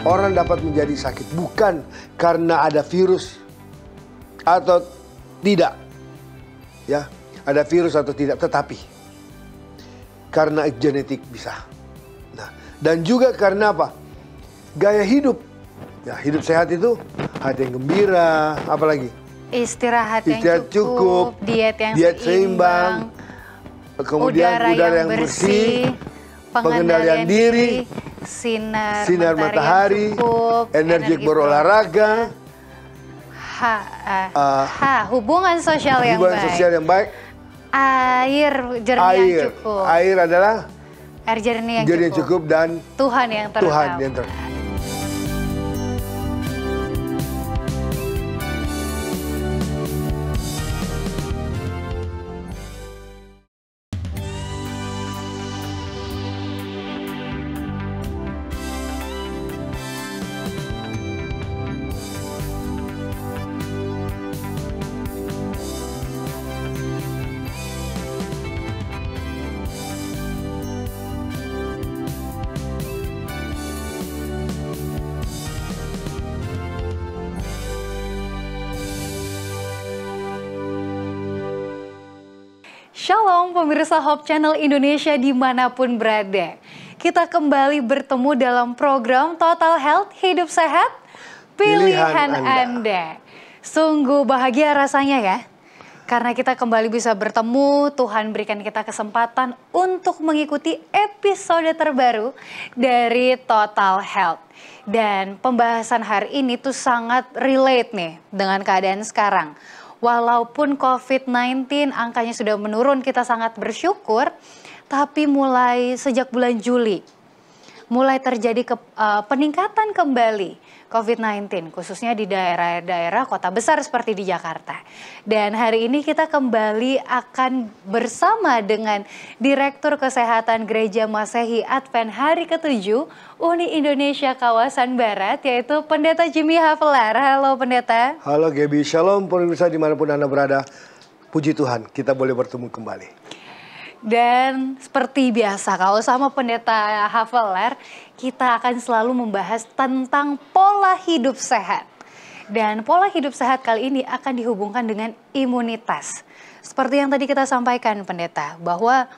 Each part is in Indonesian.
orang dapat menjadi sakit bukan karena ada virus atau tidak, ya, ada virus atau tidak, tetapi karena genetik bisa. Nah, dan juga karena apa? Gaya hidup. Ya, hidup sehat itu hati yang gembira, apalagi istirahat yang cukup, diet yang seimbang, kemudian udara yang bersih, pengendalian diri, sinar matahari, energi berolahraga, hubungan sosial yang baik, air jernih yang cukup. Air adalah air jernih yang cukup dan Tuhan yang terutama. Shalom pemirsa Hope Channel Indonesia dimanapun berada. Kita kembali bertemu dalam program Total Health, Hidup Sehat, Pilihan Anda. Sungguh bahagia rasanya ya. Karena kita kembali bisa bertemu, Tuhan berikan kita kesempatan untuk mengikuti episode terbaru dari Total Health. Dan pembahasan hari ini tuh sangat relate nih dengan keadaan sekarang. Walaupun COVID-19 angkanya sudah menurun, kita sangat bersyukur. Tapi mulai sejak bulan Juli, mulai terjadi peningkatan kembali COVID-19. Khususnya di daerah-daerah kota besar seperti di Jakarta. Dan hari ini kita kembali akan bersama dengan Direktur Kesehatan Gereja Masehi Advent Hari ke-7 Uni Indonesia Kawasan Barat, yaitu Pendeta Jimmy Havelar. Halo Pendeta. Halo Gaby, shalom pemirsa dimanapun Anda berada. Puji Tuhan, kita boleh bertemu kembali. Dan seperti biasa, kalau sama Pendeta Havelar, kita akan selalu membahas tentang pola hidup sehat. Dan pola hidup sehat kali ini akan dihubungkan dengan imunitas. Seperti yang tadi kita sampaikan Pendeta, bahwa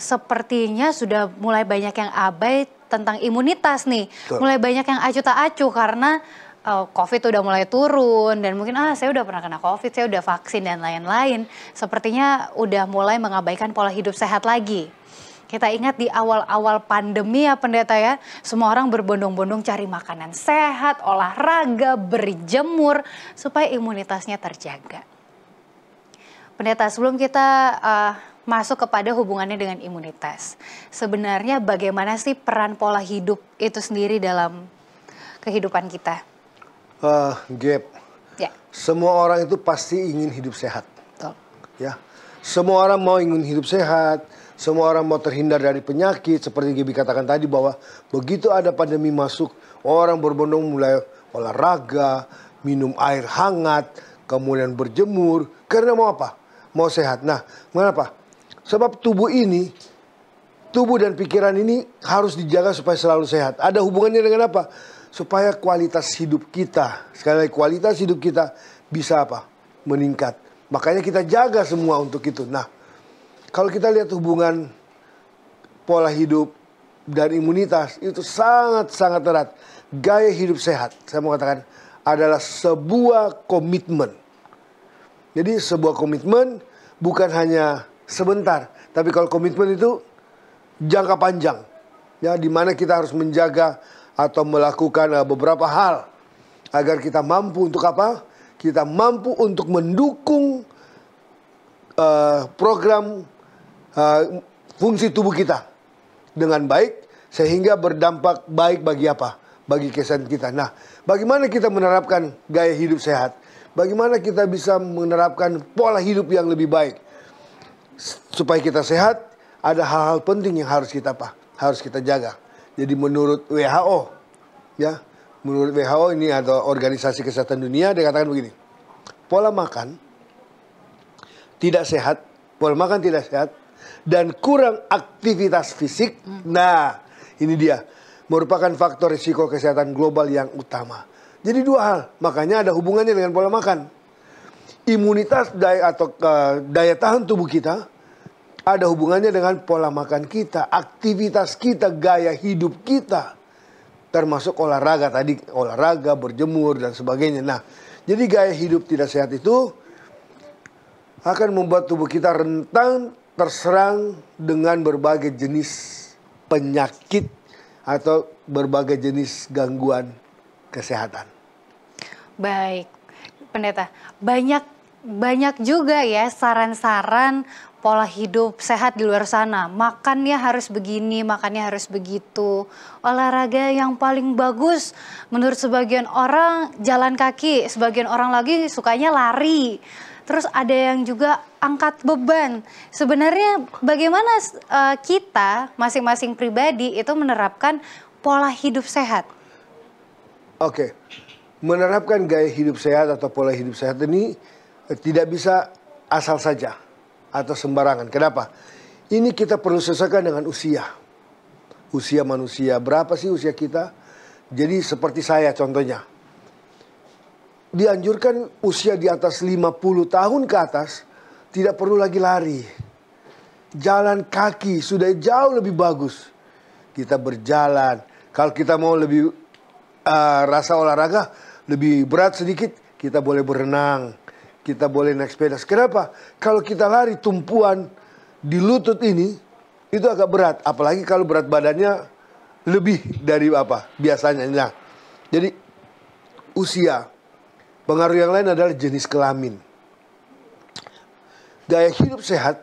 sepertinya sudah mulai banyak yang abai tentang imunitas nih. Betul. Mulai banyak yang acuh tak acuh karena COVID udah mulai turun dan mungkin saya udah pernah kena COVID, saya udah vaksin dan lain-lain. Sepertinya udah mulai mengabaikan pola hidup sehat lagi. Kita ingat di awal-awal pandemi ya Pendeta ya, semua orang berbondong-bondong cari makanan sehat, olahraga, berjemur supaya imunitasnya terjaga. Pendeta, sebelum kita masuk kepada hubungannya dengan imunitas, sebenarnya bagaimana sih peran pola hidup itu sendiri dalam kehidupan kita? Gap. Ya. Semua orang itu pasti ingin hidup sehat. Betul. Ya. Semua orang mau ingin hidup sehat, semua orang mau terhindar dari penyakit. Seperti Gaby katakan tadi bahwa begitu ada pandemi masuk, orang berbondong mulai olahraga, minum air hangat, kemudian berjemur. Karena mau apa? Mau sehat. Nah, mengapa? Sebab tubuh dan pikiran ini harus dijaga supaya selalu sehat. Ada hubungannya dengan apa? Supaya kualitas hidup kita, sekali lagi kualitas hidup kita bisa apa? Meningkat. Makanya kita jaga semua untuk itu. Nah, kalau kita lihat hubungan pola hidup dan imunitas itu sangat-sangat erat. Gaya hidup sehat, saya mau katakan, adalah sebuah komitmen. Jadi sebuah komitmen bukan hanya sebentar, tapi kalau komitmen itu jangka panjang. Ya, di mana kita harus menjaga atau melakukan beberapa hal agar kita mampu untuk apa? Kita mampu untuk mendukung program fungsi tubuh kita dengan baik sehingga berdampak baik bagi apa? Bagi kesehatan kita. Nah, bagaimana kita menerapkan gaya hidup sehat? Bagaimana kita bisa menerapkan pola hidup yang lebih baik? Supaya kita sehat, ada hal-hal penting yang harus kita jaga. Jadi menurut WHO, ya, menurut WHO ini atau Organisasi Kesehatan Dunia, dia katakan begini, pola makan tidak sehat dan kurang aktivitas fisik. Nah, ini dia merupakan faktor risiko kesehatan global yang utama. Jadi dua hal, makanya ada hubungannya dengan pola makan. Imunitas atau daya tahan tubuh kita ada hubungannya dengan pola makan kita, aktivitas kita, gaya hidup kita. Termasuk olahraga tadi, olahraga, berjemur dan sebagainya. Nah, jadi gaya hidup tidak sehat itu akan membuat tubuh kita rentan terserang dengan berbagai jenis penyakit atau berbagai jenis gangguan kesehatan. Baik, Pendeta. Banyak juga ya saran-saran pola hidup sehat di luar sana. Makannya harus begini, makannya harus begitu. Olahraga yang paling bagus menurut sebagian orang jalan kaki, sebagian orang lagi sukanya lari. Terus ada yang juga angkat beban. Sebenarnya bagaimana kita masing-masing pribadi itu menerapkan pola hidup sehat? Oke, menerapkan gaya hidup sehat atau pola hidup sehat ini tidak bisa asal saja atau sembarangan. Kenapa? Ini kita perlu sesuaikan dengan usia. Usia manusia, berapa sih usia kita? Jadi seperti saya contohnya. Dianjurkan usia di atas 50 tahun ke atas tidak perlu lagi lari. Jalan kaki sudah jauh lebih bagus. Kita berjalan. Kalau kita mau lebih rasa olahraga lebih berat sedikit, kita boleh berenang. Kita boleh naik sepeda. Kenapa? Kalau kita lari tumpuan di lutut ini itu agak berat. Apalagi kalau berat badannya lebih dari apa biasanya. Nah, jadi usia. Pengaruh yang lain adalah jenis kelamin. Gaya hidup sehat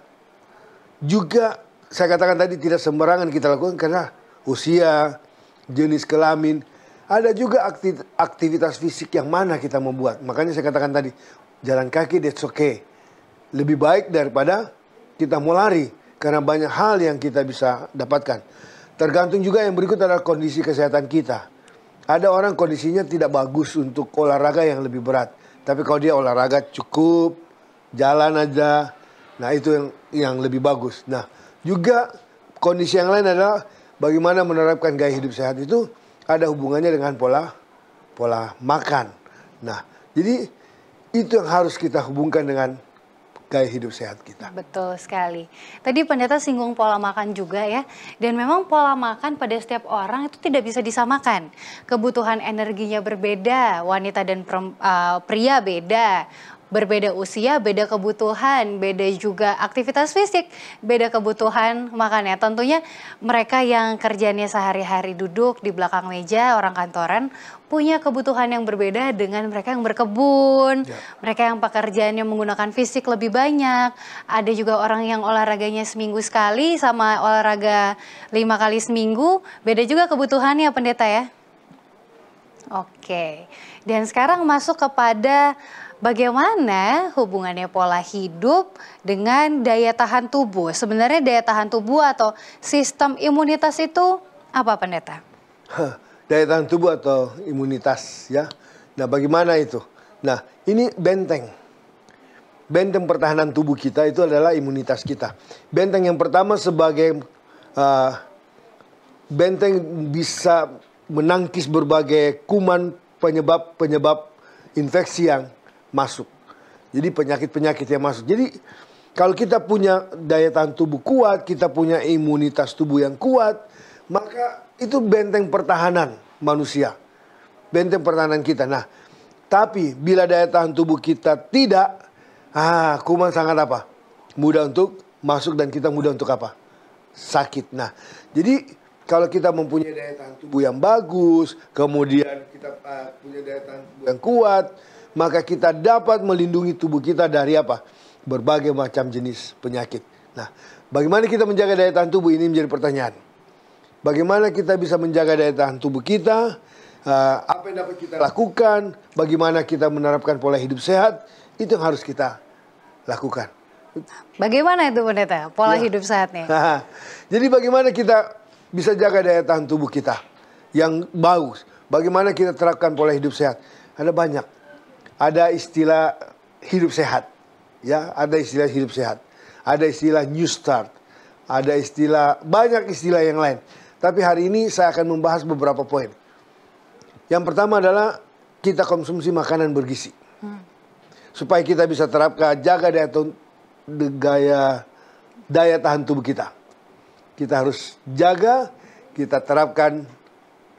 juga saya katakan tadi tidak sembarangan kita lakukan karena usia, jenis kelamin, ada juga aktivitas fisik yang mana kita membuat. Makanya saya katakan tadi, jalan kaki that's okay. Lebih baik daripada kita mau lari karena banyak hal yang kita bisa dapatkan. Tergantung juga yang berikut adalah kondisi kesehatan kita. Ada orang kondisinya tidak bagus untuk olahraga yang lebih berat. Tapi kalau dia olahraga cukup, jalan aja. Nah itu yang lebih bagus. Nah juga kondisi yang lain adalah bagaimana menerapkan gaya hidup sehat itu ada hubungannya dengan pola makan. Nah jadi itu yang harus kita hubungkan dengan gaya hidup sehat kita. Betul sekali. Tadi Pendeta singgung pola makan juga ya. Dan memang pola makan pada setiap orang itu tidak bisa disamakan. Kebutuhan energinya berbeda, wanita dan pria beda. Berbeda usia, beda kebutuhan, beda juga aktivitas fisik, beda kebutuhan makannya. Tentunya mereka yang kerjanya sehari-hari duduk di belakang meja, orang kantoran, punya kebutuhan yang berbeda dengan mereka yang berkebun, mereka yang pekerjaannya menggunakan fisik lebih banyak. Ada juga orang yang olahraganya seminggu sekali sama olahraga 5 kali seminggu, beda juga kebutuhannya Pendeta ya. Oke, dan sekarang masuk kepada bagaimana hubungannya pola hidup dengan daya tahan tubuh? Sebenarnya daya tahan tubuh atau sistem imunitas itu apa Pendeta? Daya tahan tubuh atau imunitas ya. Nah bagaimana itu? Nah ini benteng. Benteng pertahanan tubuh kita itu adalah imunitas kita. Benteng yang pertama sebagai benteng bisa menangkis berbagai kuman penyebab infeksi yang masuk. Jadi penyakit-penyakit yang masuk. Jadi kalau kita punya daya tahan tubuh kuat, kita punya imunitas tubuh yang kuat, maka itu benteng pertahanan manusia. Benteng pertahanan kita. Nah, tapi bila daya tahan tubuh kita tidak, kuman sangat apa? Mudah untuk masuk dan kita mudah untuk apa? Sakit. Nah, jadi kalau kita mempunyai daya tahan tubuh yang bagus, kemudian kita punya daya tahan tubuh yang kuat, maka kita dapat melindungi tubuh kita dari apa? Berbagai macam jenis penyakit. Nah, bagaimana kita menjaga daya tahan tubuh ini menjadi pertanyaan. Bagaimana kita bisa menjaga daya tahan tubuh kita? Apa yang dapat kita lakukan? Bagaimana kita menerapkan pola hidup sehat? Itu yang harus kita lakukan. Bagaimana itu Pendeta? Pola hidup sehatnya? Jadi bagaimana kita bisa jaga daya tahan tubuh kita yang bagus? Bagaimana kita terapkan pola hidup sehat? Ada banyak. Ada istilah hidup sehat, ya. Ada istilah hidup sehat. Ada istilah new start. Ada istilah banyak istilah yang lain. Tapi hari ini saya akan membahas beberapa poin. Yang pertama adalah kita konsumsi makanan bergizi. Supaya kita bisa terapkan, jaga daya tahan tubuh kita. Kita harus jaga, kita terapkan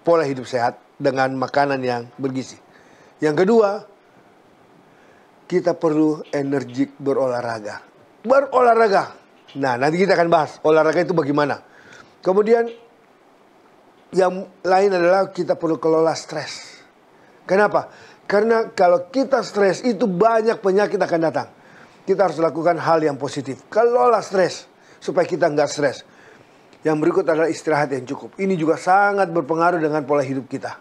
pola hidup sehat dengan makanan yang bergizi. Yang kedua, kita perlu energik berolahraga. Berolahraga. Nah, nanti kita akan bahas olahraga itu bagaimana. Kemudian yang lain adalah kita perlu kelola stres. Kenapa? Karena kalau kita stres itu banyak penyakit akan datang. Kita harus lakukan hal yang positif. Kelola stres supaya kita nggak stres. Yang berikut adalah istirahat yang cukup. Ini juga sangat berpengaruh dengan pola hidup kita.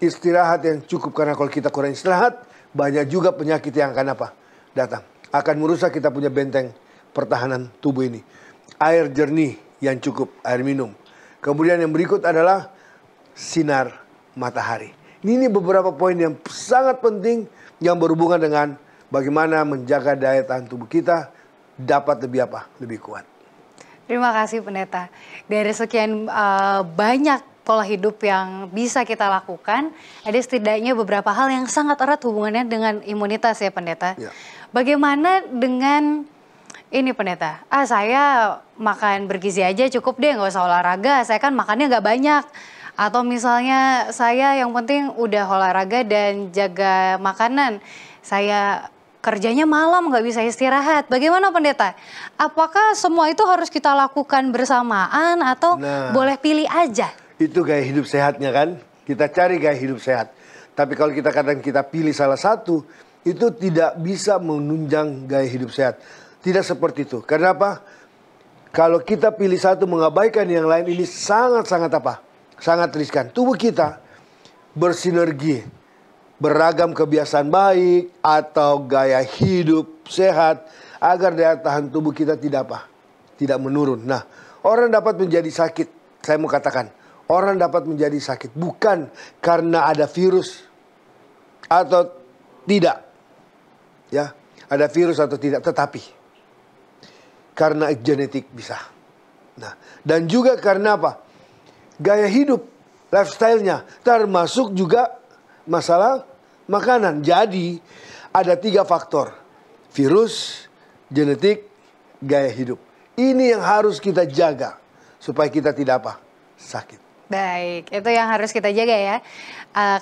Istirahat yang cukup, karena kalau kita kurang istirahat, banyak juga penyakit yang akan datang. Akan merusak kita punya benteng pertahanan tubuh ini. Air jernih yang cukup, air minum. Kemudian yang berikut adalah sinar matahari. Ini beberapa poin yang sangat penting yang berhubungan dengan bagaimana menjaga daya tahan tubuh kita dapat lebih kuat. Terima kasih Pendeta. Dari sekian banyak pola hidup yang bisa kita lakukan, ada setidaknya beberapa hal yang sangat erat hubungannya dengan imunitas ya Pendeta. Ya. Bagaimana dengan ini Pendeta? Saya makan bergizi aja cukup deh, nggak usah olahraga. Saya kan makannya nggak banyak. Atau misalnya saya yang penting udah olahraga dan jaga makanan. Saya kerjanya malam nggak bisa istirahat. Bagaimana Pendeta? Apakah semua itu harus kita lakukan bersamaan atau boleh pilih aja? Itu gaya hidup sehatnya kan. Kita cari gaya hidup sehat. Tapi kalau kita kadang kita pilih salah satu, itu tidak bisa menunjang gaya hidup sehat. Tidak seperti itu. Karena apa? Kalau kita pilih satu mengabaikan yang lain, ini sangat-sangat sangat riskan. Tubuh kita bersinergi. Beragam kebiasaan baik atau gaya hidup sehat agar daya tahan tubuh kita tidak menurun. Nah, orang dapat menjadi sakit. Saya mau katakan, orang dapat menjadi sakit bukan karena ada virus atau tidak. Ya, ada virus atau tidak, tetapi karena genetik bisa. Nah, dan juga karena apa? Gaya hidup, lifestyle-nya, termasuk juga masalah makanan. Jadi ada 3 faktor: virus, genetik, gaya hidup. Ini yang harus kita jaga supaya kita tidak sakit. Baik, itu yang harus kita jaga ya.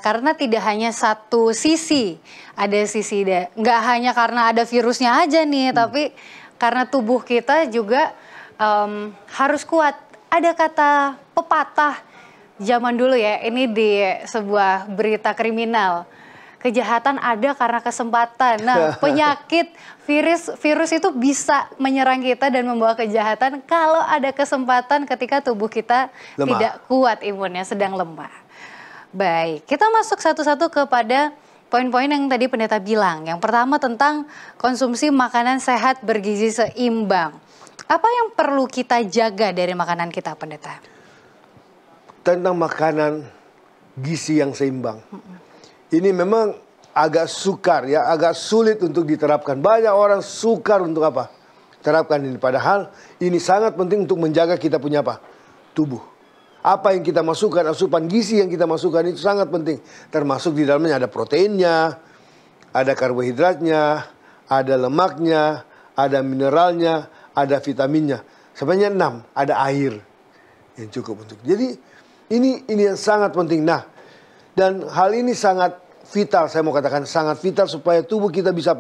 Karena tidak hanya satu sisi, ada sisi nggak hanya karena ada virusnya aja nih, tapi karena tubuh kita juga harus kuat. Ada kata pepatah zaman dulu ya, ini di sebuah berita kriminal. Kejahatan ada karena kesempatan. Nah, penyakit virus itu bisa menyerang kita dan membawa kejahatan kalau ada kesempatan ketika tubuh kita tidak kuat imunnya, sedang lemah. Baik, kita masuk satu-satu kepada poin-poin yang tadi Pendeta bilang. Yang pertama tentang konsumsi makanan sehat bergizi seimbang. Apa yang perlu kita jaga dari makanan kita, Pendeta? Tentang makanan gizi yang seimbang. Ini memang agak sukar ya, agak sulit untuk diterapkan. Banyak orang sukar untuk terapkan ini. Padahal ini sangat penting untuk menjaga kita punya tubuh. Apa yang kita masukkan, asupan gizi yang kita masukkan itu sangat penting. Termasuk di dalamnya ada proteinnya, ada karbohidratnya, ada lemaknya, ada mineralnya, ada vitaminnya. Sebenarnya 6, ada air yang cukup untuk. Jadi ini yang sangat penting. Nah, dan hal ini sangat vital, saya mau katakan sangat vital supaya tubuh kita bisa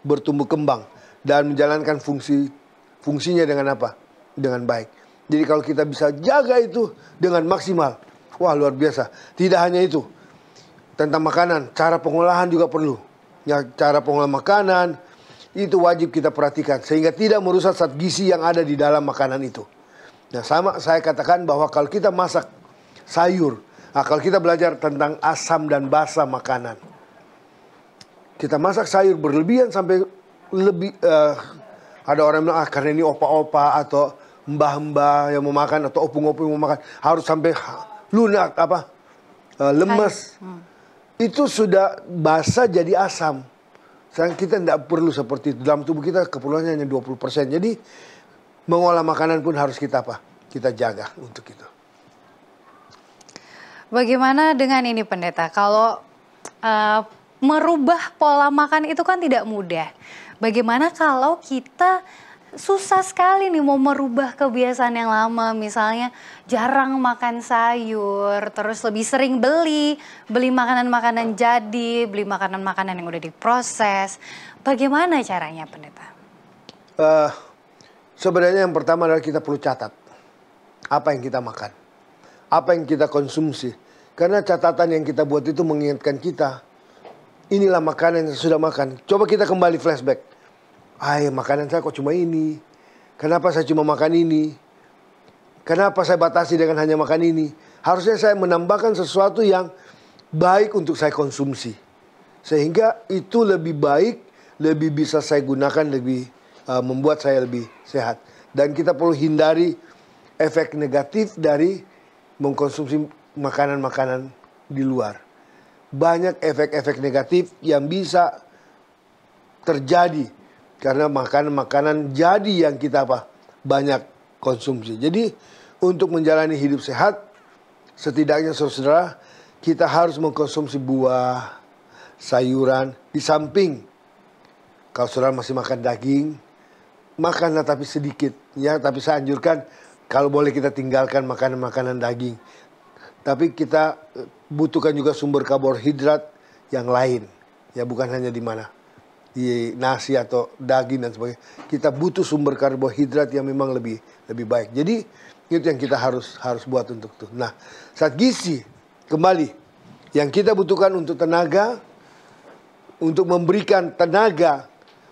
bertumbuh kembang dan menjalankan fungsinya dengan dengan baik. Jadi kalau kita bisa jaga itu dengan maksimal, wah luar biasa. Tidak hanya itu, tentang makanan, cara pengolahan juga perlu. Ya, cara pengolahan makanan itu wajib kita perhatikan sehingga tidak merusak zat gizi yang ada di dalam makanan itu. Nah, sama saya katakan bahwa kalau kita masak sayur, kalau kita belajar tentang asam dan basa makanan, kita masak sayur berlebihan sampai lebih, ada orang bilang karena ini opa-opa atau mbah-mbah yang mau makan atau opung-opung yang mau makan harus sampai lunak lemes. Itu sudah basa jadi asam. Sekarang kita tidak perlu seperti itu. Dalam tubuh kita keperluannya hanya 20%. Jadi mengolah makanan pun harus kita kita jaga untuk itu. Bagaimana dengan ini pendeta? Kalau merubah pola makan itu kan tidak mudah. Bagaimana kalau kita susah sekali nih mau merubah kebiasaan yang lama, misalnya jarang makan sayur, terus lebih sering beli makanan-makanan jadi, beli makanan-makanan yang udah diproses. Bagaimana caranya pendeta? Sebenarnya yang pertama adalah kita perlu catat apa yang kita makan, apa yang kita konsumsi. Karena catatan yang kita buat itu mengingatkan kita, inilah makanan yang saya sudah makan. Coba kita kembali flashback. Makanan saya kok cuma ini? Kenapa saya cuma makan ini? Kenapa saya batasi dengan hanya makan ini? Harusnya saya menambahkan sesuatu yang baik untuk saya konsumsi. Sehingga itu lebih baik, lebih bisa saya gunakan, lebih membuat saya lebih sehat. Dan kita perlu hindari efek negatif dari mengkonsumsi makanan-makanan di luar. Banyak efek-efek negatif yang bisa terjadi karena makanan-makanan jadi yang kita banyak konsumsi. Jadi untuk menjalani hidup sehat, setidaknya saudara, kita harus mengkonsumsi buah, sayuran. Di samping kalau saudara masih makan daging, makanlah tapi sedikit. Ya, tapi saya anjurkan kalau boleh kita tinggalkan makanan-makanan daging. Tapi kita butuhkan juga sumber karbohidrat yang lain. Ya, bukan hanya di mana. Di nasi atau daging dan sebagainya. Kita butuh sumber karbohidrat yang memang lebih baik. Jadi itu yang kita harus buat untuk itu. Nah, saat gizi kembali yang kita butuhkan untuk tenaga, untuk memberikan tenaga,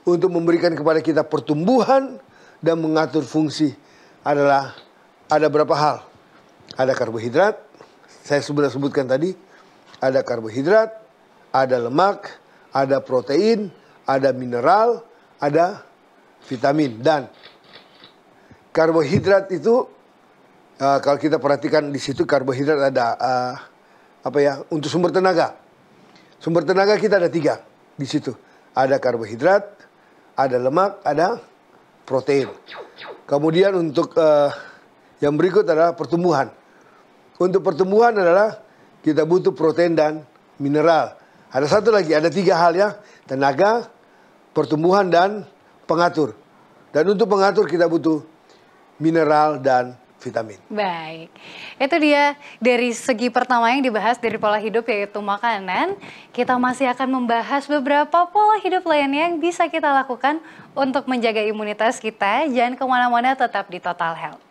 untuk memberikan kepada kita pertumbuhan dan mengatur fungsi adalah ada berapa hal. Ada karbohidrat, saya sudah sebutkan tadi, ada karbohidrat, ada lemak, ada protein, ada mineral, ada vitamin. Dan karbohidrat itu kalau kita perhatikan di situ karbohidrat ada untuk sumber tenaga. Sumber tenaga kita ada 3 di situ. Ada karbohidrat, ada lemak, ada protein. Kemudian untuk yang berikut adalah pertumbuhan. Untuk pertumbuhan adalah kita butuh protein dan mineral. Ada satu lagi, ada 3 hal ya. Tenaga, pertumbuhan, dan pengatur. Dan untuk pengatur kita butuh mineral dan vitamin. Baik, itu dia dari segi pertama yang dibahas dari pola hidup yaitu makanan. Kita masih akan membahas beberapa pola hidup lainnya yang bisa kita lakukan untuk menjaga imunitas kita. Jangan kemana-mana, tetap di Total Health.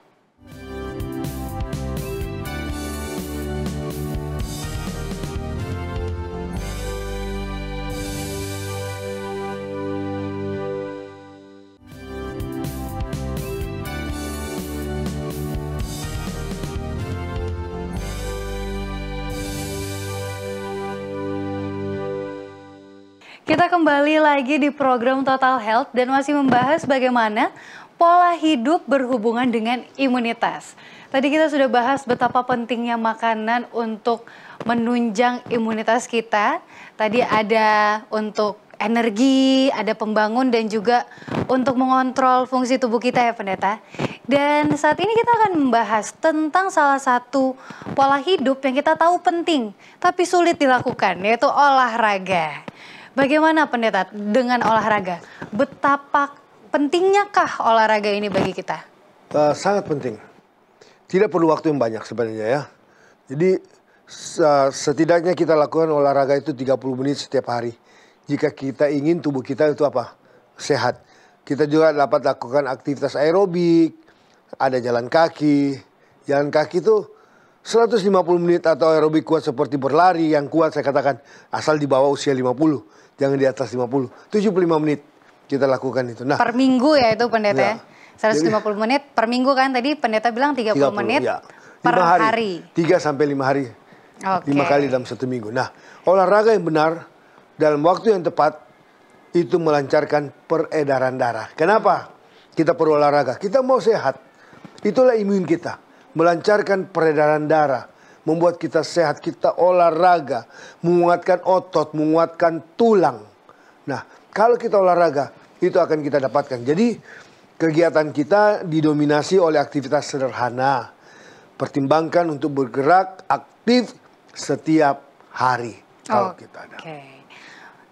Kita kembali lagi di program Total Health dan masih membahas bagaimana pola hidup berhubungan dengan imunitas. Tadi kita sudah bahas betapa pentingnya makanan untuk menunjang imunitas kita. Tadi ada untuk energi, ada pembangun dan juga untuk mengontrol fungsi tubuh kita ya pendeta. Dan saat ini kita akan membahas tentang salah satu pola hidup yang kita tahu penting tapi sulit dilakukan, yaitu olahraga. Bagaimana pendeta dengan olahraga? Betapa pentingnyakah olahraga ini bagi kita? Sangat penting. Tidak perlu waktu yang banyak sebenarnya ya. Jadi setidaknya kita lakukan olahraga itu 30 menit setiap hari. Jika kita ingin tubuh kita itu sehat. Kita juga dapat lakukan aktivitas aerobik, ada jalan kaki. Jalan kaki itu 150 menit atau aerobik kuat seperti berlari yang kuat saya katakan asal di bawah usia 50. Jangan di atas 50, 75 menit kita lakukan itu. Nah, per minggu ya itu pendeta ya? 150 menit per minggu kan tadi pendeta bilang 30 menit ya. Per hari. 3 sampai 5 hari. Okay. 5 kali dalam 1 minggu. Nah, olahraga yang benar dalam waktu yang tepat itu melancarkan peredaran darah. Kenapa kita perlu olahraga? Kita mau sehat. Itulah imun kita. Melancarkan peredaran darah. Membuat kita sehat, kita olahraga, menguatkan otot, menguatkan tulang. Nah, kalau kita olahraga, itu akan kita dapatkan. Jadi, kegiatan kita didominasi oleh aktivitas sederhana. Pertimbangkan untuk bergerak aktif setiap hari kalau kita ada.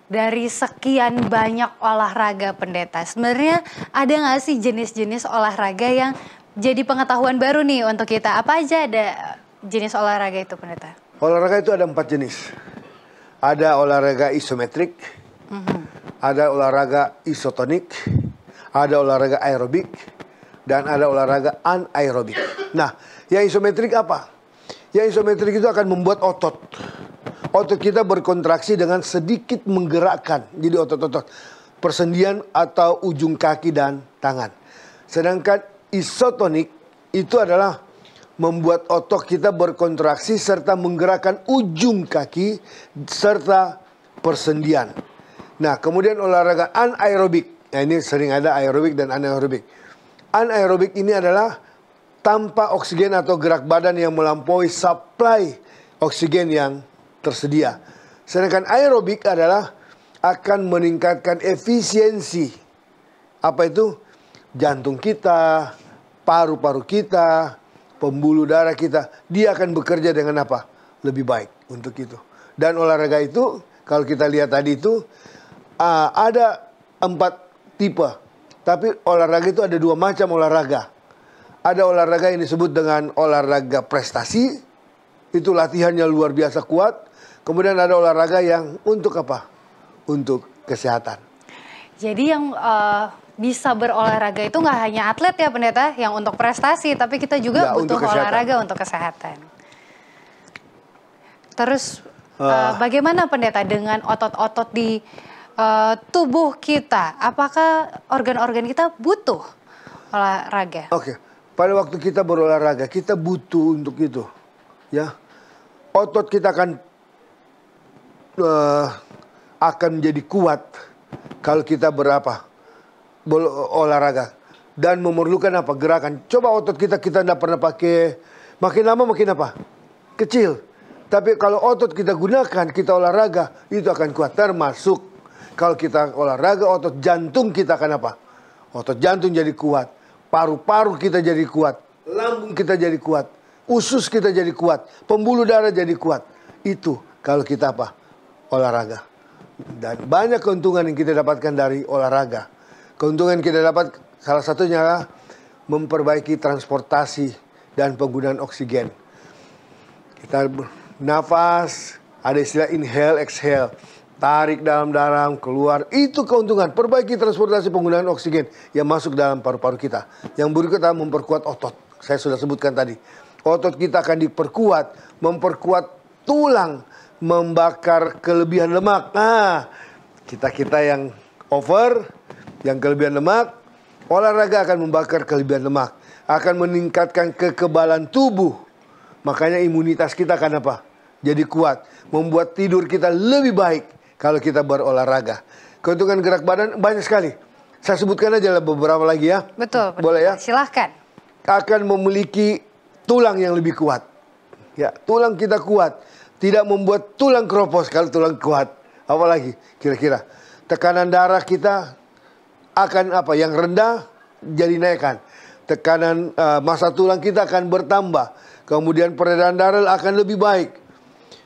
Dari sekian banyak olahraga pendeta, sebenarnya ada nggak sih jenis-jenis olahraga yang jadi pengetahuan baru nih untuk kita? Apa aja ada jenis olahraga itu pendeta? Olahraga itu ada 4 jenis. Ada olahraga isometrik, ada olahraga isotonik, ada olahraga aerobik, dan ada olahraga anaerobik. Nah, yang isometrik apa? Yang isometrik itu akan membuat otot kita berkontraksi dengan sedikit menggerakkan. Jadi otot-otot persendian atau ujung kaki dan tangan. Sedangkan isotonik itu adalah membuat otot kita berkontraksi serta menggerakkan ujung kaki serta persendian. Nah, kemudian olahraga anaerobik. Nah, ini sering ada aerobik dan anaerobik. Anaerobik ini adalah tanpa oksigen atau gerak badan yang melampaui suplai oksigen yang tersedia. Sedangkan aerobik adalah akan meningkatkan efisiensi. Apa itu? Jantung kita, paru-paru kita, pembuluh darah kita. Dia akan bekerja dengan apa? Lebih baik untuk itu. Dan olahraga itu, kalau kita lihat tadi itu, ada 4 tipe. Tapi olahraga itu ada 2 macam olahraga. Ada olahraga yang disebut dengan olahraga prestasi. Itu latihannya luar biasa kuat. Kemudian ada olahraga yang untuk apa? Untuk kesehatan. Jadi yang bisa berolahraga itu nggak hanya atlet ya pendeta, yang untuk prestasi, tapi kita juga butuh olahraga untuk kesehatan. Terus bagaimana pendeta dengan otot-otot di tubuh kita? Apakah organ-organ kita butuh olahraga? Oke, pada waktu kita berolahraga kita butuh untuk itu, ya. Otot kita akan menjadi kuat kalau kita olahraga dan memerlukan apa? Gerakan. Coba otot kita tidak pernah pakai, makin lama makin apa? Kecil. Tapi kalau otot kita gunakan, kita olahraga, itu akan kuat. Termasuk kalau kita olahraga, otot jantung kita akan apa? Otot jantung jadi kuat, paru-paru kita jadi kuat, lambung kita jadi kuat, usus kita jadi kuat, pembuluh darah jadi kuat. Itu kalau kita apa? Olahraga. Dan banyak keuntungan yang kita dapatkan dari olahraga. Keuntungan yang kita dapat salah satunya adalah memperbaiki transportasi dan penggunaan oksigen. Kita nafas, ada istilah inhale, exhale. Tarik dalam, keluar. Itu keuntungan. Perbaiki transportasi penggunaan oksigen yang masuk dalam paru-paru kita. Yang berikutnya memperkuat otot. Saya sudah sebutkan tadi. Otot kita akan diperkuat, memperkuat tulang, membakar kelebihan lemak. Nah, kita yang over, yang kelebihan lemak, olahraga akan membakar kelebihan lemak, akan meningkatkan kekebalan tubuh. Makanya imunitas kita akan apa? Jadi kuat, membuat tidur kita lebih baik kalau kita berolahraga. Keuntungan gerak badan banyak sekali. Saya sebutkan aja beberapa lagi ya. Betul. Boleh ya? Silahkan. Akan memiliki tulang yang lebih kuat. Ya, tulang kita kuat. Tidak membuat tulang keropos kalau tulang kuat. Apalagi kira-kira. Tekanan darah kita akan apa? Yang rendah jadi naikkan. Tekanan massa tulang kita akan bertambah. Kemudian peredaran darah akan lebih baik.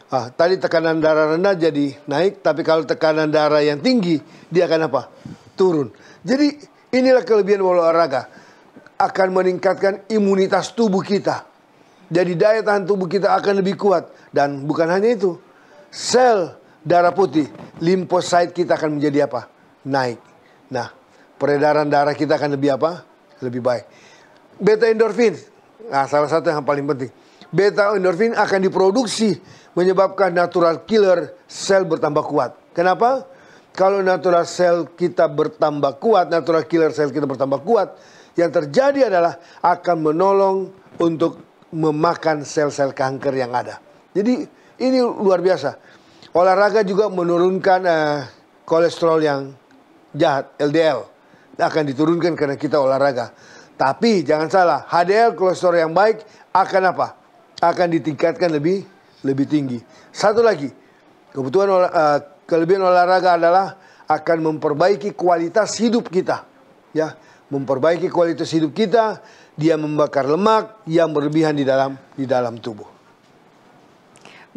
Tadi tekanan darah rendah jadi naik. Tapi kalau tekanan darah yang tinggi, dia akan apa? Turun. Jadi inilah kelebihan olahraga. Akan meningkatkan imunitas tubuh kita. Jadi daya tahan tubuh kita akan lebih kuat. Dan bukan hanya itu. Sel darah putih, limfosit kita akan menjadi apa? Naik. Nah, peredaran darah kita akan lebih apa? Lebih baik. Beta endorfin. Nah, salah satu yang paling penting. Beta endorfin akan diproduksi menyebabkan natural killer sel bertambah kuat. Kenapa? Kalau natural sel kita bertambah kuat, natural killer sel kita bertambah kuat, yang terjadi adalah akan menolong untuk memakan sel-sel kanker yang ada. Jadi ini luar biasa. Olahraga juga menurunkan kolesterol yang jahat, LDL. Akan diturunkan karena kita olahraga. Tapi jangan salah, HDL kolesterol yang baik akan apa? Akan ditingkatkan lebih tinggi. Satu lagi, kelebihan olahraga adalah akan memperbaiki kualitas hidup kita. Ya, memperbaiki kualitas hidup kita. Dia membakar lemak yang berlebihan di dalam tubuh.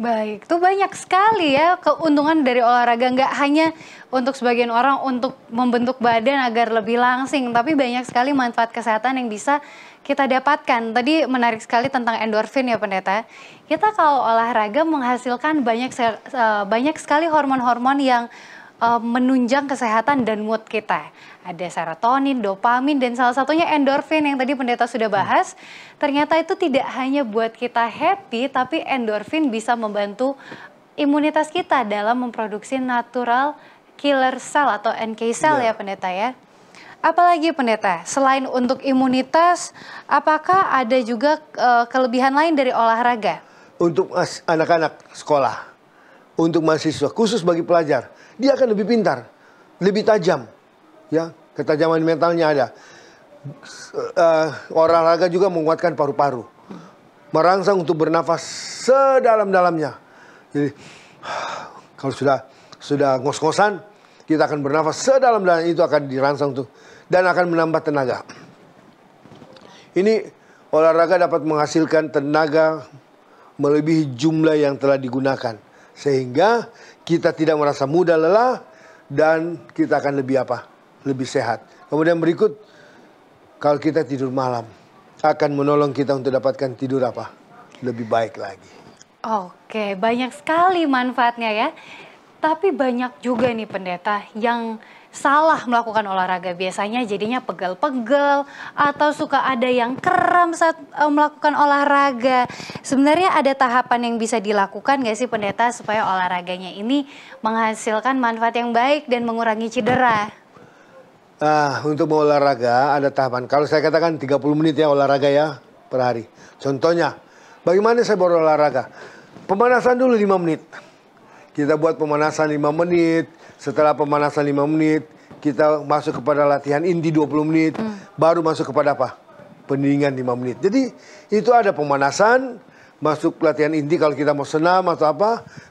Baik, itu banyak sekali ya keuntungan dari olahraga. Nggak hanya untuk sebagian orang untuk membentuk badan agar lebih langsing, tapi banyak sekali manfaat kesehatan yang bisa kita dapatkan. Tadi menarik sekali tentang endorfin ya Pendeta. Kita kalau olahraga menghasilkan banyak sekali hormon-hormon yang menunjang kesehatan dan mood kita. Ada serotonin, dopamin, dan salah satunya endorfin yang tadi Pendeta sudah bahas. Ternyata itu tidak hanya buat kita happy, tapi endorfin bisa membantu imunitas kita dalam memproduksi natural killer cell atau NK cell ya Pendeta ya. Apalagi Pendeta, selain untuk imunitas, apakah ada juga kelebihan lain dari olahraga? Untuk anak-anak sekolah, untuk mahasiswa, khusus bagi pelajar, dia akan lebih pintar, lebih tajam, ya, ketajaman mentalnya ada. Olahraga juga menguatkan paru-paru, merangsang untuk bernafas sedalam-dalamnya. Jadi kalau sudah ngos-ngosan, kita akan bernafas sedalam-dalamnya, itu akan dirangsang tuh dan akan menambah tenaga. Ini olahraga dapat menghasilkan tenaga melebihi jumlah yang telah digunakan, sehingga kita tidak merasa mudah lelah dan kita akan lebih lebih sehat. Kemudian berikut, kalau kita tidur malam akan menolong kita untuk dapatkan tidur lebih baik lagi. Oke, banyak sekali manfaatnya ya. Tapi banyak juga nih Pendeta yang salah melakukan olahraga. Biasanya jadinya pegel-pegel atau suka ada yang kram saat melakukan olahraga. Sebenarnya ada tahapan yang bisa dilakukan nggak sih Pendeta supaya olahraganya ini menghasilkan manfaat yang baik dan mengurangi cedera? Untuk berolahraga ada tahapan. Kalau saya katakan 30 menit ya olahraga ya per hari. Contohnya, bagaimana saya berolahraga? Pemanasan dulu 5 menit. Kita buat pemanasan 5 menit. Setelah pemanasan 5 menit, kita masuk kepada latihan inti 20 menit. Baru masuk kepada pendinginan 5 menit. Jadi itu ada pemanasan, masuk latihan inti kalau kita mau senam atau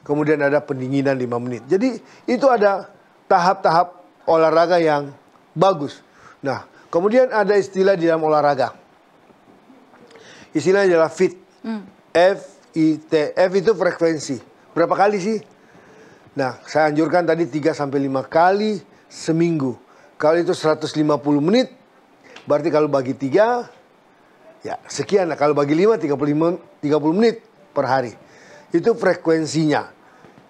kemudian ada pendinginan 5 menit. Jadi itu ada tahap-tahap olahraga yang bagus. Nah, kemudian ada istilah di dalam olahraga. Istilahnya adalah FIT. F-I-T. F itu frekuensi. Berapa kali sih? Nah, saya anjurkan tadi 3-5 kali seminggu. Kalau itu 150 menit, berarti kalau bagi 3, ya sekian. Nah, kalau bagi 5, 30 menit per hari. Itu frekuensinya.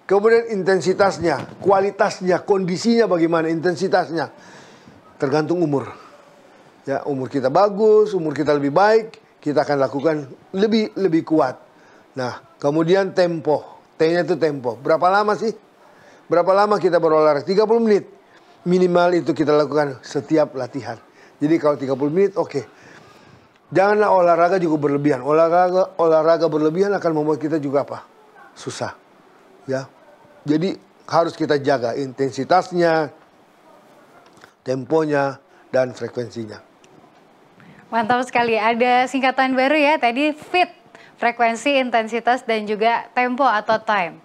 Kemudian intensitasnya, kualitasnya, kondisinya bagaimana, intensitasnya. Tergantung umur. Ya, umur kita bagus, umur kita lebih baik, kita akan lakukan lebih kuat. Nah, kemudian tempo. T-nya itu tempo. Berapa lama sih? Berapa lama kita berolahraga? 30 menit. Minimal itu kita lakukan setiap latihan. Jadi kalau 30 menit, oke. Janganlah olahraga juga berlebihan. Olahraga berlebihan akan membuat kita juga susah. Ya. Jadi harus kita jaga intensitasnya, temponya, dan frekuensinya. Mantap sekali. Ada singkatan baru ya. Tadi FIT, frekuensi, intensitas, dan juga tempo atau time.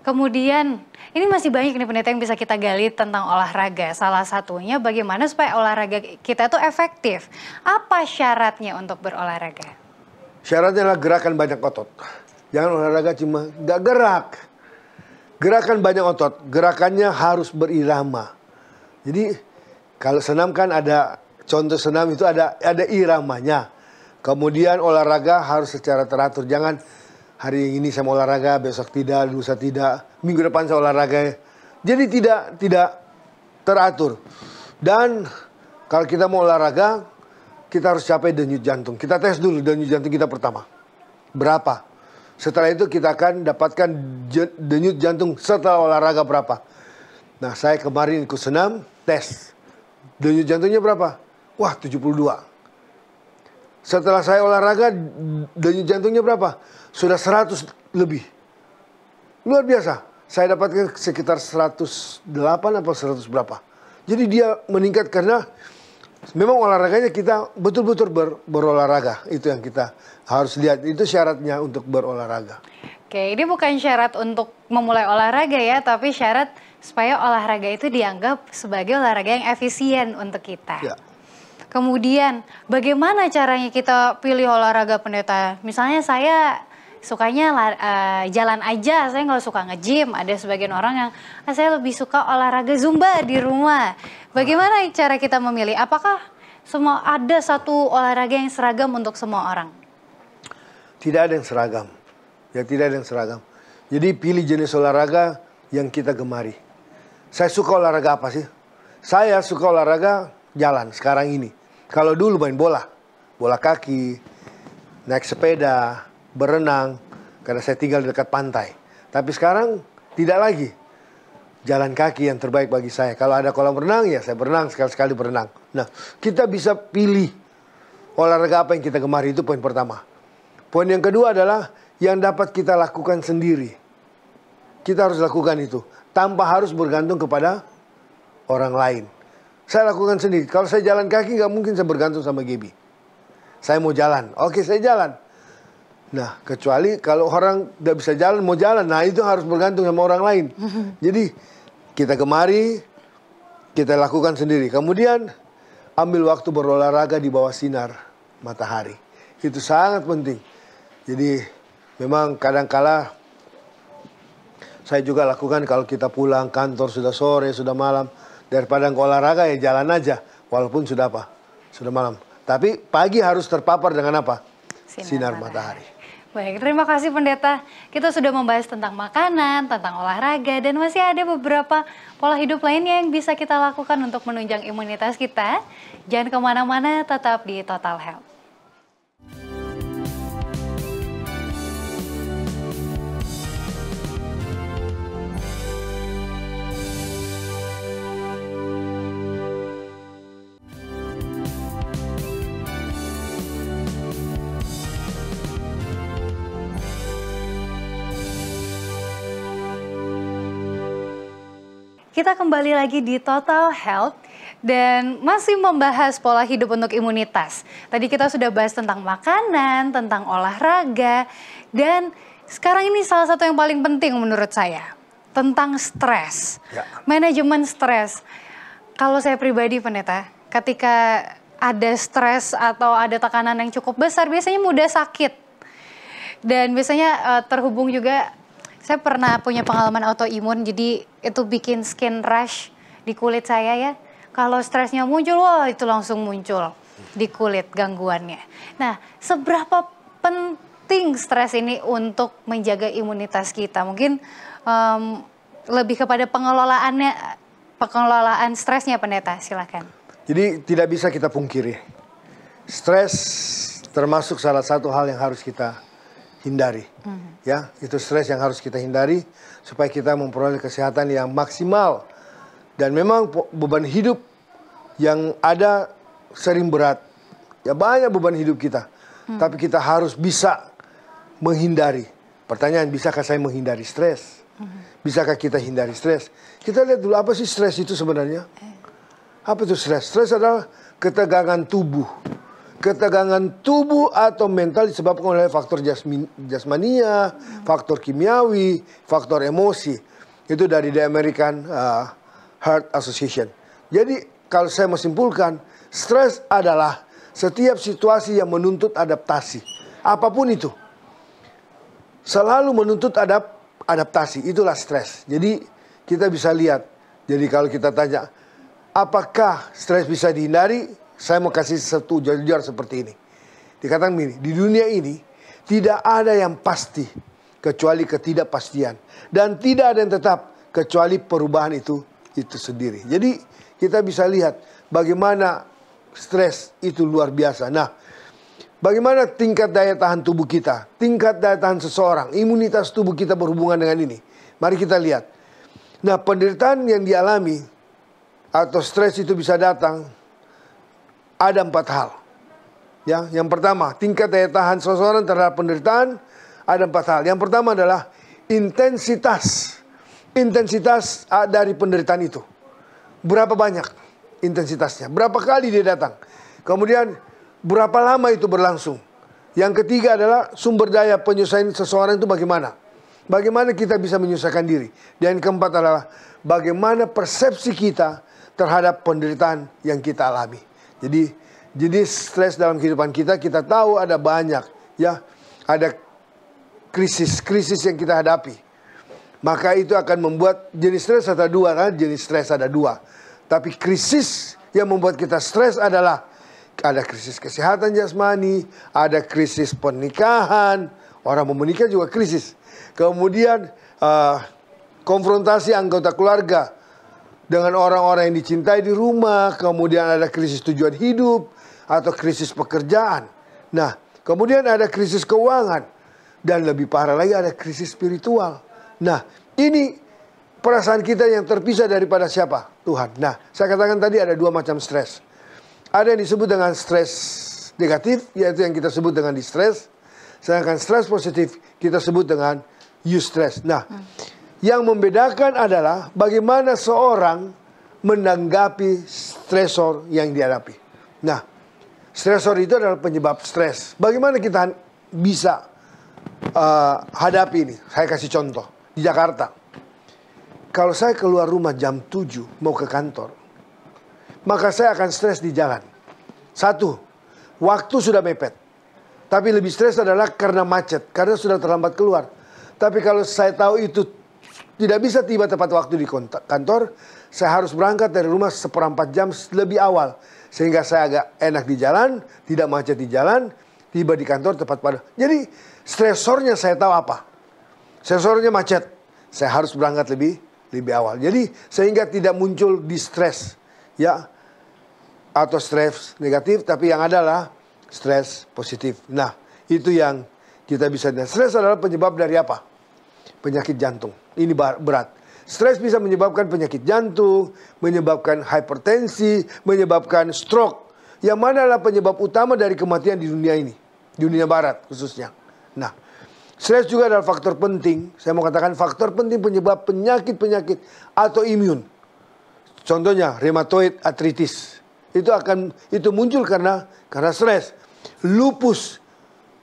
Kemudian ini masih banyak nih Pendeta yang bisa kita gali tentang olahraga. Salah satunya bagaimana supaya olahraga kita itu efektif. Apa syaratnya untuk berolahraga? Syaratnya adalah gerakan banyak otot. Jangan olahraga cuma gak gerak. Gerakan banyak otot. Gerakannya harus berirama. Jadi kalau senam kan ada, contoh senam itu ada iramanya. Kemudian olahraga harus secara teratur. Jangan hari ini saya mau olahraga, besok tidak, lusa tidak, minggu depan saya olahraga. Jadi tidak teratur. Dan kalau kita mau olahraga, kita harus capai denyut jantung. Kita tes dulu denyut jantung kita pertama. Berapa? Setelah itu kita akan dapatkan denyut jantung setelah olahraga berapa. Nah, saya kemarin ikut senam, tes. Denyut jantungnya berapa? Wah, 72. Setelah saya olahraga, denyut jantungnya berapa? Sudah 100 lebih. Luar biasa. Saya dapatkan sekitar 108 atau 100 berapa. Jadi dia meningkat karena memang olahraganya kita betul-betul berolahraga. Itu yang kita harus lihat. Itu syaratnya untuk berolahraga. Oke, ini bukan syarat untuk memulai olahraga ya, tapi syarat supaya olahraga itu dianggap sebagai olahraga yang efisien untuk kita. Ya. Kemudian bagaimana caranya kita pilih olahraga Pendeta? Misalnya saya sukanya jalan aja, saya nggak suka nge-gym. Ada sebagian orang yang saya lebih suka olahraga Zumba di rumah. Bagaimana cara kita memilih? Apakah semua ada satu olahraga yang seragam untuk semua orang? Tidak ada yang seragam. Ya, tidak ada yang seragam. Jadi pilih jenis olahraga yang kita gemari. Saya suka olahraga apa sih? Saya suka olahraga jalan sekarang ini. Kalau dulu main bola kaki, naik sepeda, berenang, karena saya tinggal di dekat pantai. Tapi sekarang tidak lagi. Jalan kaki yang terbaik bagi saya. Kalau ada kolam renang, ya saya berenang, sekali-sekali berenang. Nah, kita bisa pilih olahraga apa yang kita gemari, itu poin pertama. Poin yang kedua adalah yang dapat kita lakukan sendiri. Kita harus lakukan itu, tanpa harus bergantung kepada orang lain. Saya lakukan sendiri. Kalau saya jalan kaki, nggak mungkin saya bergantung sama Gaby. Saya mau jalan, oke saya jalan. Nah, kecuali kalau orang tidak bisa jalan, mau jalan, nah itu harus bergantung sama orang lain. Jadi, kita gemari, kita lakukan sendiri. Kemudian, ambil waktu berolahraga di bawah sinar matahari. Itu sangat penting. Jadi, memang kadang-kala saya juga lakukan kalau kita pulang kantor sudah sore, sudah malam. Daripada olahraga ya jalan aja, walaupun sudah apa? Sudah malam. Tapi pagi harus terpapar dengan apa? Sinar matahari. Baik, terima kasih Pendeta. Kita sudah membahas tentang makanan, tentang olahraga, dan masih ada beberapa pola hidup lainnya yang bisa kita lakukan untuk menunjang imunitas kita. Jangan kemana-mana, tetap di Total Health. Kita kembali lagi di Total Health dan masih membahas pola hidup untuk imunitas. Tadi kita sudah bahas tentang makanan, tentang olahraga, dan sekarang ini salah satu yang paling penting menurut saya, tentang stres. Ya. Manajemen stres. Kalau saya pribadi Pendeta, ketika ada stres atau ada tekanan yang cukup besar, biasanya mudah sakit. Dan biasanya terhubung juga, saya pernah punya pengalaman autoimun, jadi itu bikin skin rash di kulit saya ya. Kalau stresnya muncul, wah itu langsung muncul di kulit gangguannya. Nah, seberapa penting stres ini untuk menjaga imunitas kita? Mungkin lebih kepada pengelolaan stresnya Pendeta, silakan. Jadi tidak bisa kita pungkiri. Stres termasuk salah satu hal yang harus kita hindari. Ya, itu stres yang harus kita hindari supaya kita memperoleh kesehatan yang maksimal. Dan memang beban hidup yang ada sering berat. Ya banyak beban hidup kita. Tapi kita harus bisa menghindari. Pertanyaan, bisakah saya menghindari stres? Bisakah kita hindari stres? Kita lihat dulu apa sih stres itu sebenarnya? Apa itu stres? Stres adalah ketegangan tubuh. Ketegangan tubuh atau mental disebabkan oleh faktor jasmania, faktor kimiawi, faktor emosi. Itu dari The American Heart Association. Jadi kalau saya menyimpulkan, stres adalah setiap situasi yang menuntut adaptasi. Apapun itu. Selalu menuntut adaptasi, itulah stres. Jadi kita bisa lihat. Jadi kalau kita tanya, apakah stres bisa dihindari? Saya mau kasih satu jujur seperti ini. Dikatakan begini, di dunia ini tidak ada yang pasti kecuali ketidakpastian. Dan tidak ada yang tetap kecuali perubahan itu sendiri. Jadi kita bisa lihat bagaimana stres itu luar biasa. Nah, bagaimana tingkat daya tahan tubuh kita, tingkat daya tahan seseorang, imunitas tubuh kita berhubungan dengan ini. Mari kita lihat. Nah, penderitaan yang dialami atau stres itu bisa datang ada 4 hal. Ya, yang pertama, tingkat daya tahan seseorang terhadap penderitaan ada 4 hal. Yang pertama adalah intensitas dari penderitaan itu. Berapa banyak intensitasnya? Berapa kali dia datang? Kemudian berapa lama itu berlangsung? Yang ketiga adalah sumber daya penyelesaian seseorang itu bagaimana? Bagaimana kita bisa menyelesaikan diri? Dan yang keempat adalah bagaimana persepsi kita terhadap penderitaan yang kita alami. Jadi stres dalam kehidupan kita tahu ada banyak, ya. Ada krisis-krisis yang kita hadapi. Maka itu akan membuat jenis stres ada dua kan? Jenis stres ada dua. Tapi krisis yang membuat kita stres adalah ada krisis kesehatan jasmani, ada krisis pernikahan, orang mau menikah juga krisis. Kemudian konfrontasi anggota keluarga dengan orang-orang yang dicintai di rumah, kemudian ada krisis tujuan hidup atau krisis pekerjaan. Nah, kemudian ada krisis keuangan dan lebih parah lagi ada krisis spiritual. Nah, ini perasaan kita yang terpisah daripada siapa? Tuhan. Nah, saya katakan tadi ada dua macam stres. Ada yang disebut dengan stres negatif, yaitu yang kita sebut dengan distress. Sedangkan stres positif kita sebut dengan eustress. Nah, yang membedakan adalah bagaimana seorang menanggapi stresor yang dihadapi. Nah, stresor itu adalah penyebab stres. Bagaimana kita bisa hadapi ini? Saya kasih contoh. Di Jakarta, kalau saya keluar rumah jam 7 mau ke kantor, maka saya akan stres di jalan. Satu, waktu sudah mepet. Tapi lebih stres adalah karena macet, karena sudah terlambat keluar. Tapi kalau saya tahu itu tidak bisa tiba tepat waktu di kantor, saya harus berangkat dari rumah 1/4 jam lebih awal. Sehingga saya agak enak di jalan, tidak macet di jalan, tiba di kantor tepat pada. Jadi stresornya saya tahu apa. Stresornya macet, saya harus berangkat lebih awal. Jadi sehingga tidak muncul distress, ya, atau stres negatif, tapi yang adalah stres positif. Nah, itu yang kita bisa lihat. Stres adalah penyebab dari apa? Penyakit jantung. Ini berat. Stres bisa menyebabkan penyakit jantung, menyebabkan hipertensi, menyebabkan stroke. Yang mana adalah penyebab utama dari kematian di dunia ini. Di dunia barat khususnya. Nah, stres juga adalah faktor penting. Saya mau katakan faktor penting penyebab penyakit-penyakit autoimun. Contohnya rheumatoid arthritis. Itu muncul karena stres. Lupus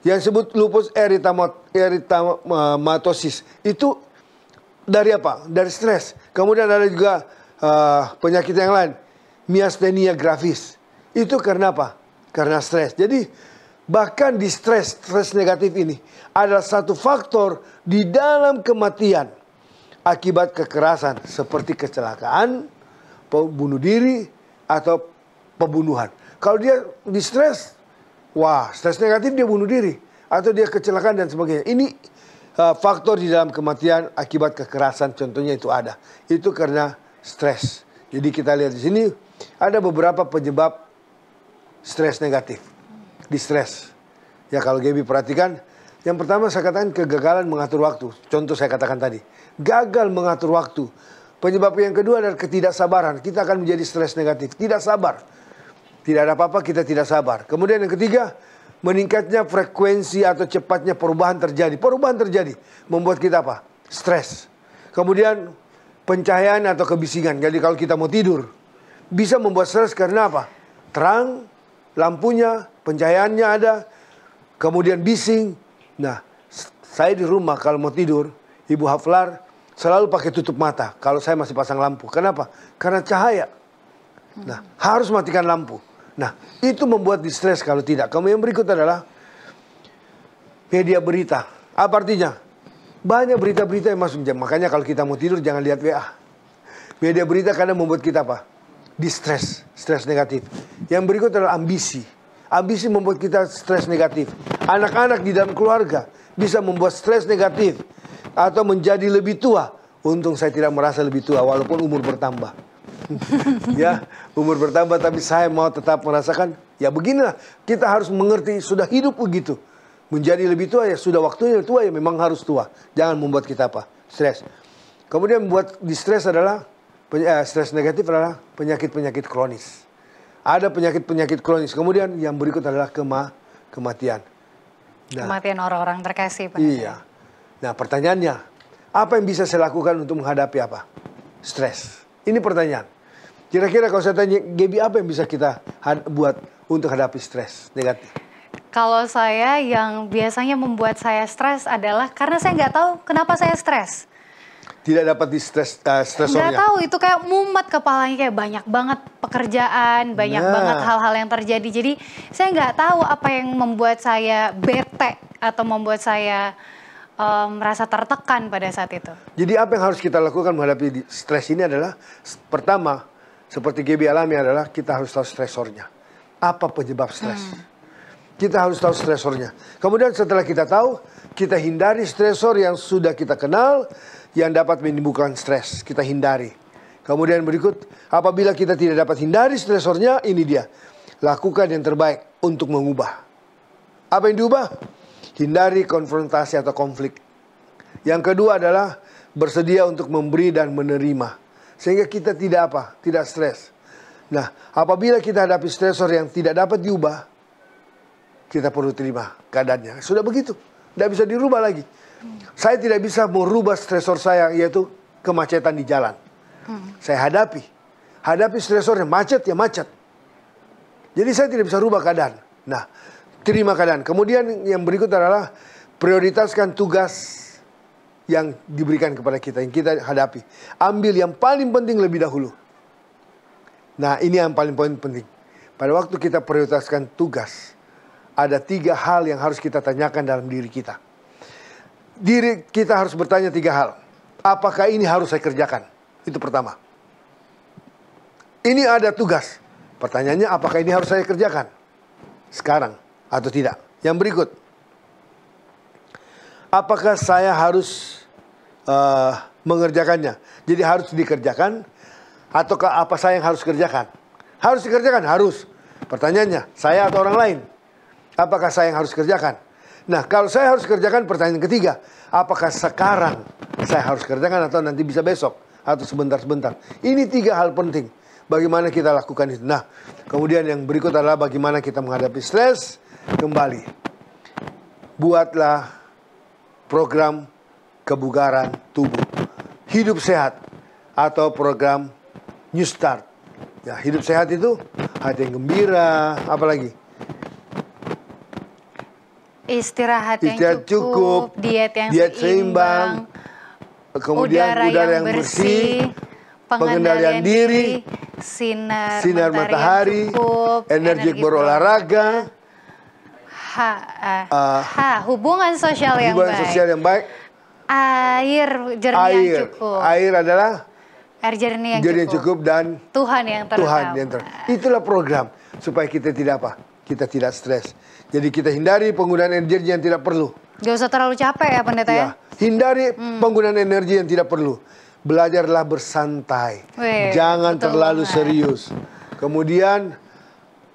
yang disebut lupus eritematosus itu dari apa? Dari stres. Kemudian ada juga penyakit yang lain, miastenia gravis. Itu karena apa? Karena stres. Jadi bahkan di stres negatif ini adalah satu faktor di dalam kematian akibat kekerasan seperti kecelakaan, bunuh diri atau pembunuhan. Kalau dia di stres, wah, stres negatif dia bunuh diri atau dia kecelakaan dan sebagainya. Ini faktor di dalam kematian akibat kekerasan, contohnya itu ada. Itu karena stres. Jadi kita lihat di sini ada beberapa penyebab stres negatif. Distress. Ya kalau Gaby perhatikan, yang pertama saya katakan kegagalan mengatur waktu. Contoh saya katakan tadi, gagal mengatur waktu. Penyebab yang kedua adalah ketidaksabaran. Kita akan menjadi stres negatif, tidak sabar. Tidak ada apa-apa, kita tidak sabar. Kemudian yang ketiga, meningkatnya frekuensi atau cepatnya perubahan terjadi. Perubahan terjadi membuat kita apa? Stres. Kemudian pencahayaan atau kebisingan. Jadi kalau kita mau tidur, bisa membuat stres karena apa? Terang, lampunya, pencahayaannya ada, kemudian bising. Nah, saya di rumah kalau mau tidur, Ibu Haflar selalu pakai tutup mata kalau saya masih pasang lampu. Kenapa? Karena cahaya. Nah, harus matikan lampu. Nah, itu membuat distres kalau tidak. Kemudian yang berikut adalah media berita. Apa artinya? Banyak berita-berita yang masuk jam. Makanya kalau kita mau tidur jangan lihat WA. Media berita kadang membuat kita apa? Distres, stres negatif. Yang berikut adalah ambisi. Ambisi membuat kita stres negatif. Anak-anak di dalam keluarga bisa membuat stres negatif atau menjadi lebih tua. Untung saya tidak merasa lebih tua walaupun umur bertambah. Ya, umur bertambah tapi saya mau tetap merasakan, ya beginilah. Kita harus mengerti sudah hidup begitu. Menjadi lebih tua ya sudah waktunya tua ya memang harus tua. Jangan membuat kita apa? Stres. Kemudian membuat distres adalah stres negatif adalah penyakit-penyakit kronis. Ada penyakit-penyakit kronis. Kemudian yang berikut adalah kematian. Nah, kematian orang-orang terkasih. Iya. Nah pertanyaannya, apa yang bisa saya lakukan untuk menghadapi apa? Stres. Ini pertanyaan. Kira-kira kalau saya tanya, Gaby, apa yang bisa kita buat untuk hadapi stres negatif? Kalau saya yang biasanya membuat saya stres adalah karena saya nggak tahu kenapa saya stres. Tidak dapat di stresornya? Nggak tahu, itu kayak mumet kepalanya, kayak banyak banget pekerjaan, banyak banget hal-hal yang terjadi. Jadi saya nggak tahu apa yang membuat saya bete atau membuat saya merasa tertekan pada saat itu. Jadi apa yang harus kita lakukan menghadapi stres ini adalah, pertama, seperti Gaby alami adalah kita harus tahu stresornya. Apa penyebab stres? Kita harus tahu stresornya. Kemudian setelah kita tahu, kita hindari stresor yang sudah kita kenal, yang dapat menimbulkan stres. Kita hindari. Kemudian berikut, apabila kita tidak dapat hindari stresornya, ini dia. Lakukan yang terbaik untuk mengubah. Apa yang diubah? Hindari konfrontasi atau konflik. Yang kedua adalah bersedia untuk memberi dan menerima. Sehingga kita tidak tidak stres. Nah, apabila kita hadapi stresor yang tidak dapat diubah, kita perlu terima keadaannya. Sudah begitu, tidak bisa dirubah lagi. Saya tidak bisa merubah stresor saya, yaitu kemacetan di jalan. Saya hadapi stresornya, macet ya macet. Jadi saya tidak bisa rubah keadaan. Nah, terima keadaan. Kemudian yang berikut adalah prioritaskan tugas yang diberikan kepada kita, yang kita hadapi. Ambil yang paling penting lebih dahulu. Nah, ini yang paling penting. Pada waktu kita prioritaskan tugas, ada 3 hal yang harus kita tanyakan dalam diri kita. Diri kita harus bertanya 3 hal. Apakah ini harus saya kerjakan? Itu pertama. Ini ada tugas. Pertanyaannya, apakah ini harus saya kerjakan sekarang atau tidak? Yang berikut, apakah saya harus mengerjakannya? Jadi harus dikerjakan, ataukah apa saya yang harus kerjakan? Harus dikerjakan, harus. Pertanyaannya, saya atau orang lain? Apakah saya yang harus kerjakan? Nah, kalau saya harus kerjakan, pertanyaan ketiga, apakah sekarang saya harus kerjakan atau nanti bisa besok atau sebentar-sebentar? Ini 3 hal penting. Bagaimana kita lakukan itu. Nah, kemudian yang berikut adalah bagaimana kita menghadapi stres. Kembali, buatlah program kebugaran tubuh, hidup sehat, atau program New Start. Ya, hidup sehat itu hati yang gembira, apalagi istirahat yang cukup, diet yang seimbang, kemudian udara yang bersih, pengendalian diri, sinar matahari, energi berolahraga, hubungan sosial yang baik, air jernih yang cukup. Air adalah air jernih yang cukup dan Tuhan yang terutama. Itulah program supaya kita kita tidak stres. Jadi kita hindari penggunaan energi yang tidak perlu. Gak usah terlalu capek ya pendeta ya? Hindari penggunaan energi yang tidak perlu. Belajarlah bersantai. Jangan terlalu serius. Kemudian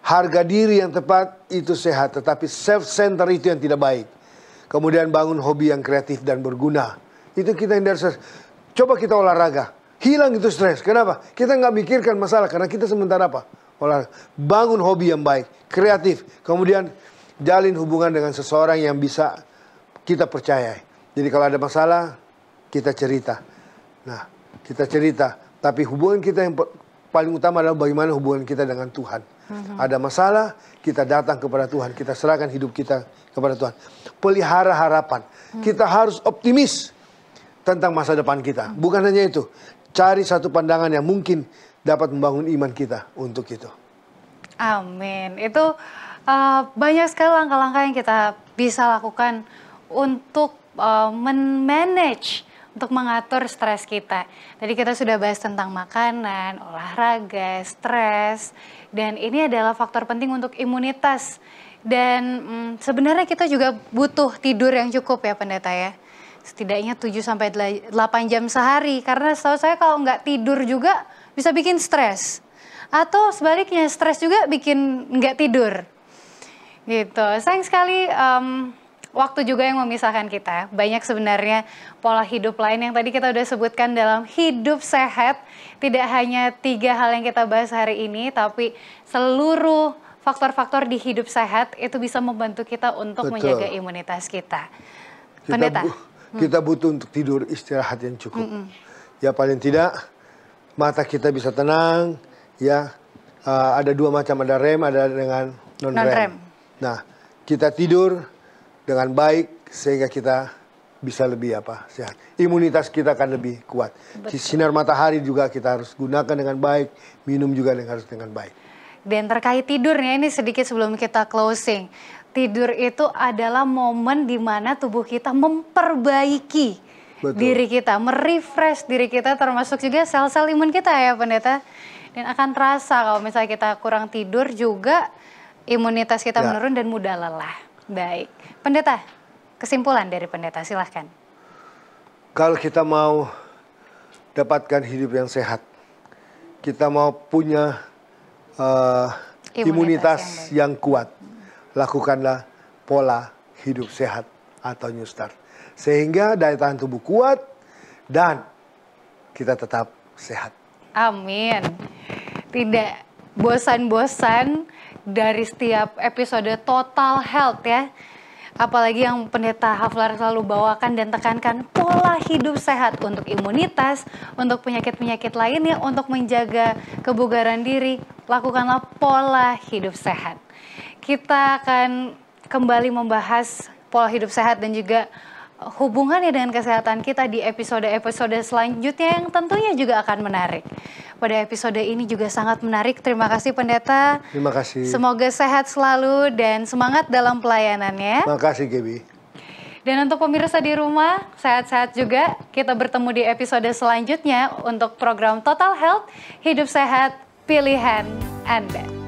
harga diri yang tepat itu sehat. Tetapi self-center itu yang tidak baik. Kemudian bangun hobi yang kreatif dan berguna. Itu kita hindari stres. Coba kita olahraga. Hilang itu stres. Kenapa? Kita nggak mikirkan masalah. Karena kita sementara olahraga. Bangun hobi yang baik. Kreatif. Kemudian jalin hubungan dengan seseorang yang bisa kita percaya. Jadi kalau ada masalah, kita cerita. Nah, kita cerita. Tapi hubungan kita yang paling utama adalah bagaimana hubungan kita dengan Tuhan. Ada masalah, kita datang kepada Tuhan. Kita serahkan hidup kita kepada Tuhan. Pelihara harapan. Kita harus optimis tentang masa depan kita. Bukan hanya itu. Cari satu pandangan yang mungkin dapat membangun iman kita untuk itu. Amin. Itu banyak sekali langkah-langkah yang kita bisa lakukan untuk manage, untuk mengatur stres kita. Tadi kita sudah bahas tentang makanan, olahraga, stres, dan ini adalah faktor penting untuk imunitas. Dan sebenarnya kita juga butuh tidur yang cukup ya pendeta ya. Setidaknya 7-8 jam sehari. Karena setahu saya kalau nggak tidur juga bisa bikin stres. Atau sebaliknya stres juga bikin nggak tidur. Gitu. Sayang sekali waktu juga yang memisahkan kita. Banyak sebenarnya pola hidup lain yang tadi kita udah sebutkan dalam hidup sehat. Tidak hanya 3 hal yang kita bahas hari ini, tapi seluruh faktor-faktor di hidup sehat itu bisa membantu kita untuk menjaga imunitas kita. Pendeta. Kita butuh untuk tidur istirahat yang cukup. Ya paling tidak mata kita bisa tenang. Ya ada 2 macam, ada REM, ada dengan non-REM. Nah kita tidur dengan baik sehingga kita bisa lebih sehat. Imunitas kita akan lebih kuat. Sinar matahari juga kita harus gunakan dengan baik. Minum juga harus dengan baik. Dan terkait tidurnya ini sedikit sebelum kita closing. tidur itu adalah momen di mana tubuh kita memperbaiki diri kita, merefresh diri kita, termasuk juga sel-sel imun kita ya Pendeta. Dan akan terasa kalau misalnya kita kurang tidur juga imunitas kita menurun dan mudah lelah. Baik, Pendeta, kesimpulan dari Pendeta silahkan. Kalau kita mau dapatkan hidup yang sehat, kita mau punya imunitas yang kuat, lakukanlah pola hidup sehat atau New Start. Sehingga daya tahan tubuh kuat dan kita tetap sehat. Amin. Tidak bosan-bosan dari setiap episode Total Health ya. Apalagi yang Pendeta Haflar selalu bawakan dan tekankan pola hidup sehat untuk imunitas, untuk penyakit-penyakit lainnya, untuk menjaga kebugaran diri. Lakukanlah pola hidup sehat. Kita akan kembali membahas pola hidup sehat dan juga hubungannya dengan kesehatan kita di episode-episode selanjutnya yang tentunya juga akan menarik. Pada episode ini juga sangat menarik. Terima kasih Pendeta. Terima kasih. Semoga sehat selalu dan semangat dalam pelayanannya. Terima kasih Gaby. Dan untuk pemirsa di rumah, sehat-sehat juga. Kita bertemu di episode selanjutnya untuk program Total Health, Hidup Sehat, Pilihan Anda.